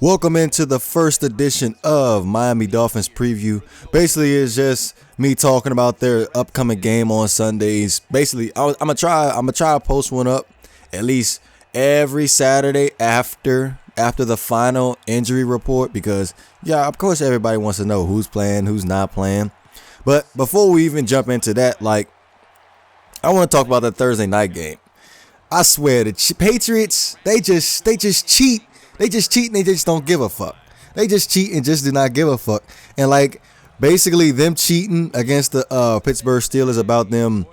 Welcome into the first edition of Miami Dolphins Preview. Basically, it's just me talking about their upcoming game on Sundays. Basically, I'm gonna try to post one up at least every Saturday after the final injury report because, yeah, of course everybody wants to know who's playing, who's not playing. But before we even jump into that, I want to talk about the Thursday night game. I swear the Patriots, they just cheat. They just cheat and they just don't give a fuck. They just cheat and just do not give a fuck. And basically them cheating against the Pittsburgh Steelers about them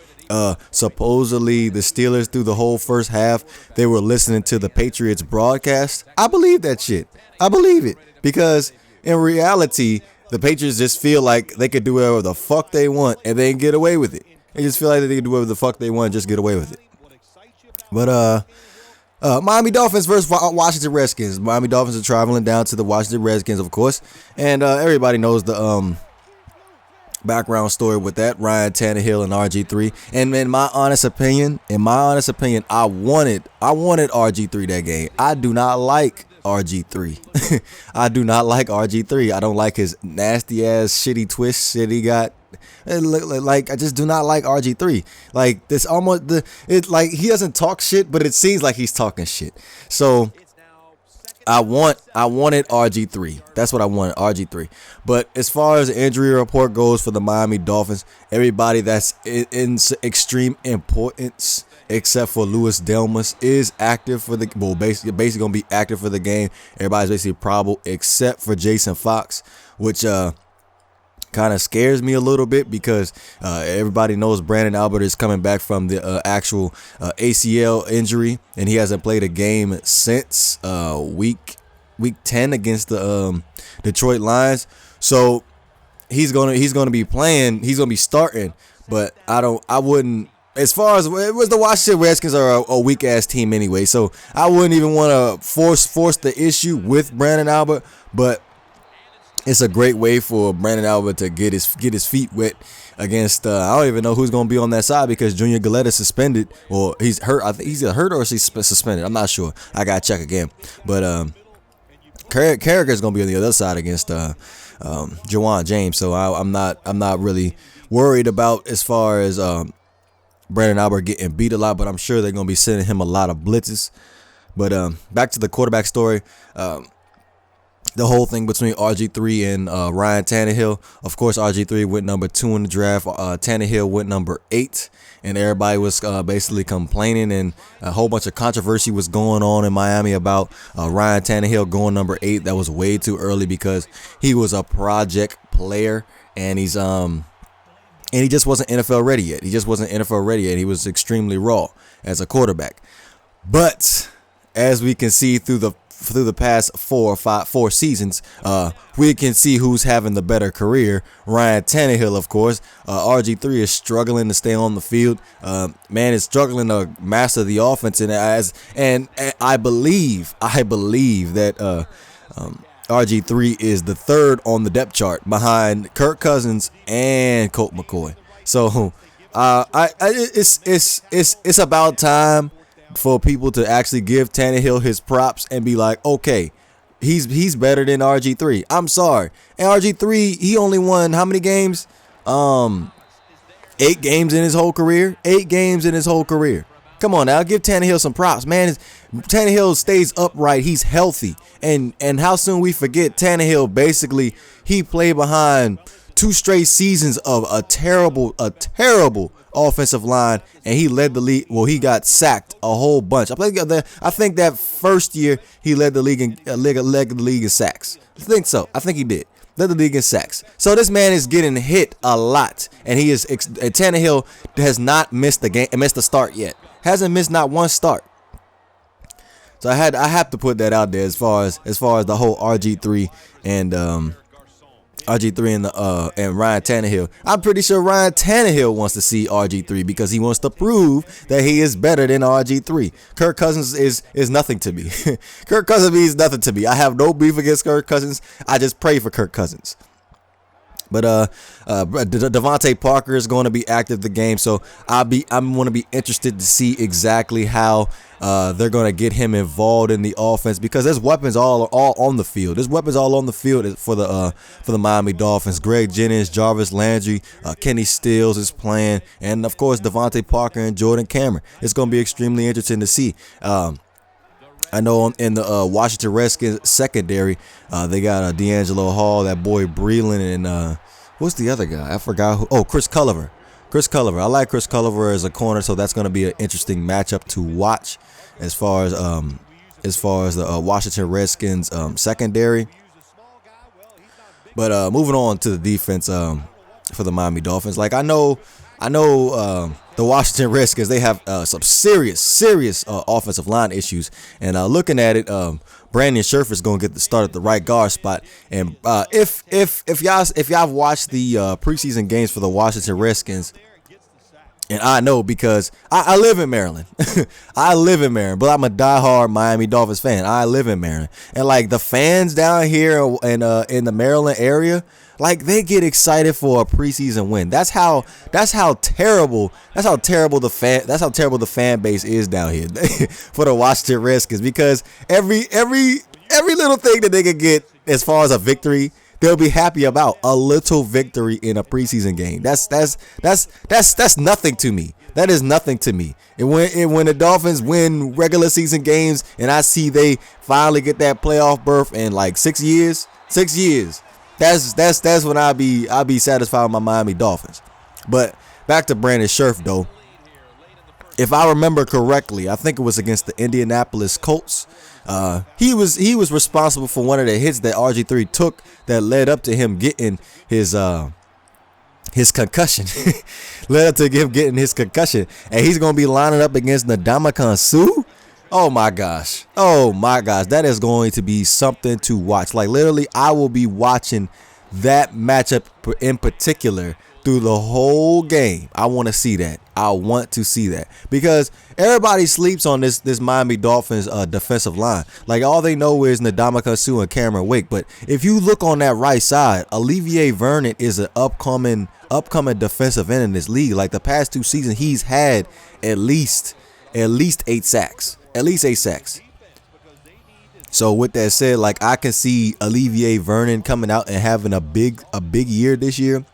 supposedly the Steelers through the whole first half, they were listening to the Patriots broadcast. I believe that shit. I believe it. Because in reality, the Patriots just feel like they could do whatever the fuck they want and they can get away with it. They just feel like they can do whatever the fuck they want and just get away with it. But Miami Dolphins versus Washington Redskins. Miami Dolphins are traveling down to the Washington Redskins, of course, and everybody knows the background story with that. Ryan Tannehill and RG3. And in my honest opinion, I wanted RG3 that game. I do not like RG3. I do not like RG3. I don't like his nasty ass shitty twist shit he got. I just do not like RG3. He doesn't talk shit, but it seems like he's talking shit. So I wanted RG3. That's what I wanted, RG3. But as far as the injury report goes for the Miami Dolphins, everybody that's in extreme importance except for Louis Delmas is active for the basically gonna be active for the game. Everybody's basically probable except for Jason Fox, which kind of scares me a little bit because everybody knows Brandon Albert is coming back from the actual ACL injury, and he hasn't played a game since week 10 against the Detroit Lions. So he's gonna be playing. He's gonna be starting, but I wouldn't. As far as it was, the Washington Redskins are a weak ass team anyway, so I wouldn't even want to force the issue with Brandon Albert, but it's a great way for Brandon Albert to get his feet wet against I don't even know who's going to be on that side because Junior Galetta is suspended, or he's hurt. I think he's hurt or he's suspended. I'm not sure. I got to check again. But Carragher is going to be on the other side against Jawan James. So I'm not really worried about as far as Brandon Albert getting beat a lot, but I'm sure they're going to be sending him a lot of blitzes. But back to the quarterback story. The whole thing between RG3 and Ryan Tannehill. Of course, RG3 went number 2 in the draft. Tannehill went number 8. And everybody was basically complaining, and a whole bunch of controversy was going on in Miami about Ryan Tannehill going number 8. That was way too early because he was a project player, and he just wasn't NFL ready yet. He was extremely raw as a quarterback. But as we can see through the past 4 seasons, we can see who's having the better career. Ryan Tannehill, of course. RG3 is struggling to stay on the field. Man is struggling to master the offense, and I believe that RG3 is the third on the depth chart behind Kirk Cousins and Colt McCoy. So it's about time for people to actually give Tannehill his props and be like, okay, he's better than RG3. I'm sorry. And RG3, he only won how many games? 8 games in his whole career. 8 games in his whole career. Come on now, give Tannehill some props, man. Tannehill stays upright. He's healthy. And how soon we forget Tannehill, basically, he played behind 2 straight seasons of a terrible offensive line, and he led the league. Well, he got sacked a whole bunch. I think that first year he led the league in sacks. I think so. I think he did. Led the league in sacks. So this man is getting hit a lot, and Tannehill has not missed a start yet. Hasn't missed not one start. So I have to put that out there as far as the whole RG3 and and Ryan Tannehill. I'm pretty sure Ryan Tannehill wants to see RG3 because he wants to prove that he is better than RG3. Kirk Cousins is nothing to me. Kirk Cousins means nothing to me. I have no beef against Kirk Cousins. I just pray for Kirk Cousins. But Devontae Parker is going to be active the game, so I'm going to be interested to see exactly how they're going to get him involved in the offense, because there's weapons all on the field. There's weapons all on the field for the Miami Dolphins. Greg Jennings, Jarvis Landry, Kenny Stills is playing, and of course Devontae Parker and Jordan Cameron. It's going to be extremely interesting to see. I know in the Washington Redskins secondary, they got D'Angelo Hall, that boy Breland, and what's the other guy? I forgot who. Oh, Chris Culliver. I like Chris Culliver as a corner, so that's going to be an interesting matchup to watch as far as the Washington Redskins secondary. But moving on to the defense for the Miami Dolphins, like I know the Washington Redskins, they have some serious offensive line issues, and looking at it, Brandon Scherf is going to get the start at the right guard spot. And if y'all watched the preseason games for the Washington Redskins, and I know because I live in Maryland, but I'm a diehard Miami Dolphins fan. I live in Maryland, and like the fans down here and in the Maryland area, like they get excited for a preseason win. That's how terrible the fan base is down here for the Washington Redskins, because every little thing that they could get as far as a victory, they'll be happy about. A little victory in a preseason game. That's nothing to me. That is nothing to me. And when the Dolphins win regular season games and I see they finally get that playoff berth in like 6 years, that's when I'll be satisfied with my Miami Dolphins. But back to Brandon Scherf though. If I remember correctly, I think it was against the Indianapolis Colts. He was responsible for one of the hits that RG3 took that led up to him getting his concussion. Led up to him getting his concussion, and he's gonna be lining up against Ndamukong Suh. Oh my gosh, that is going to be something to watch. Like literally, I will be watching that matchup in particular through the whole game. I want to see that. Because everybody sleeps on this Miami Dolphins defensive line. Like all they know is Ndamukong Suh and Cameron Wake. But if you look on that right side, Olivier Vernon is an upcoming defensive end in this league. Like the past 2 seasons, he's had at least 8 sacks. So with that said, like I can see Olivier Vernon coming out and having a big year this year.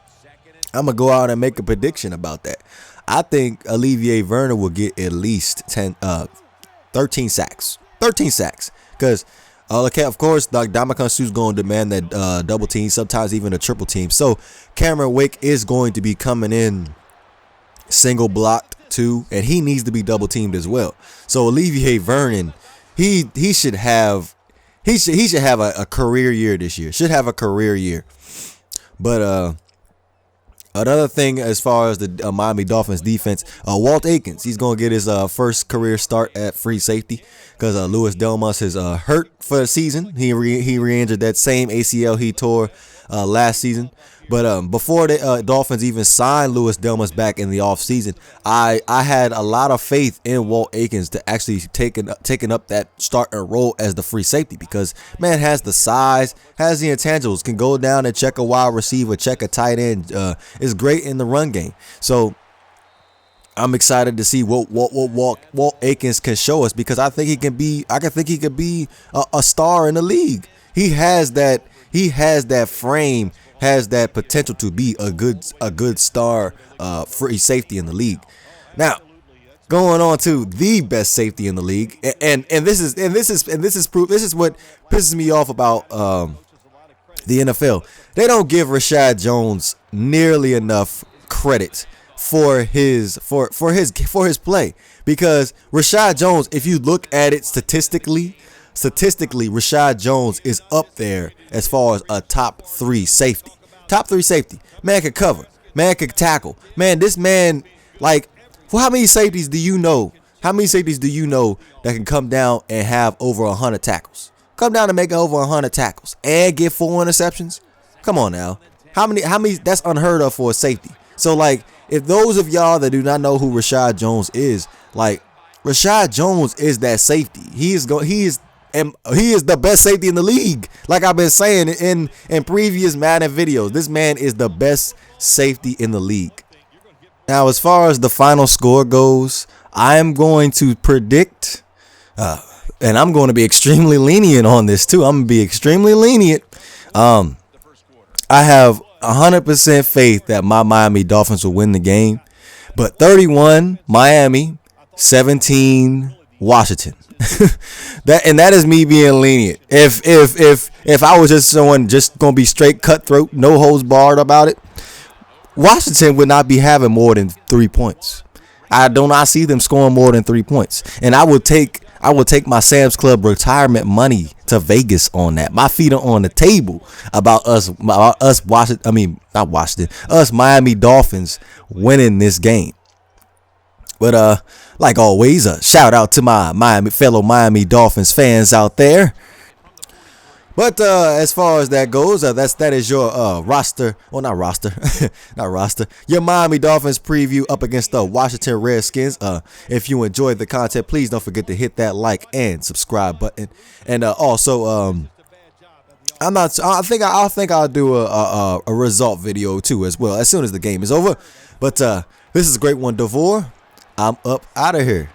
I'm going to go out and make a prediction about that. I think Olivier Vernon will get at least 13 sacks. Because, of course, Ndamukong Suh's going to demand that double team, sometimes even a triple team. So Cameron Wake is going to be coming in single blocked too, and he needs to be double teamed as well. So Olivier Vernon, he should have a career year this year. But another thing as far as the Miami Dolphins defense, Walt Aikens, he's going to get his first career start at free safety because Louis Delmas is hurt for the season. He re-injured that same ACL he tore last season. But before the Dolphins even signed Louis Delmas back in the offseason, I had a lot of faith in Walt Aikens to actually taking up that starting role as the free safety, because man has the size, has the intangibles, can go down and check a wide receiver, check a tight end, is great in the run game. So I'm excited to see what Walt Aikens can show us, because I think he could be a star in the league. He has that frame, has that potential to be a good star free safety in the league. Now, going on to the best safety in the league, and this is what pisses me off about the NFL. They don't give Rashad Jones nearly enough credit for his play, because Rashad Jones, if you look at it statistically, Rashad Jones is up there as far as a top 3 safety. Man could cover. Man could tackle. Man, this man, like, for how many safeties do you know? That can come down and have over 100 tackles? Come down and make over 100 tackles and get 4 interceptions? Come on now. How many? That's unheard of for a safety. So, like, if those of y'all that do not know who Rashad Jones is, like, Rashad Jones is that safety. He is and he is the best safety in the league. Like I've been saying in previous Madden videos, this man is the best safety in the league. Now, as far as the final score goes, I am going to predict, and I'm going to be extremely lenient on this too. I'm going to be extremely lenient. I have 100% faith that my Miami Dolphins will win the game, but 31 Miami, 17 Washington. that is me being lenient. If I was just someone just gonna be straight cutthroat, no holds barred about it, Washington would not be having more than 3 points. I do not see them scoring more than 3 points, and I will take my Sam's Club retirement money to Vegas on that. My feet are on the table about us Washington. I mean, not Washington. Us Miami Dolphins winning this game. But like always, shout out to my fellow Miami Dolphins fans out there. But as far as that goes, that is your roster. Well, not roster, not roster. Your Miami Dolphins preview up against the Washington Redskins. If you enjoyed the content, please don't forget to hit that like and subscribe button. And also, I think I'll do a result video too as well as soon as the game is over. But this is a great one, Devore. I'm up out of here.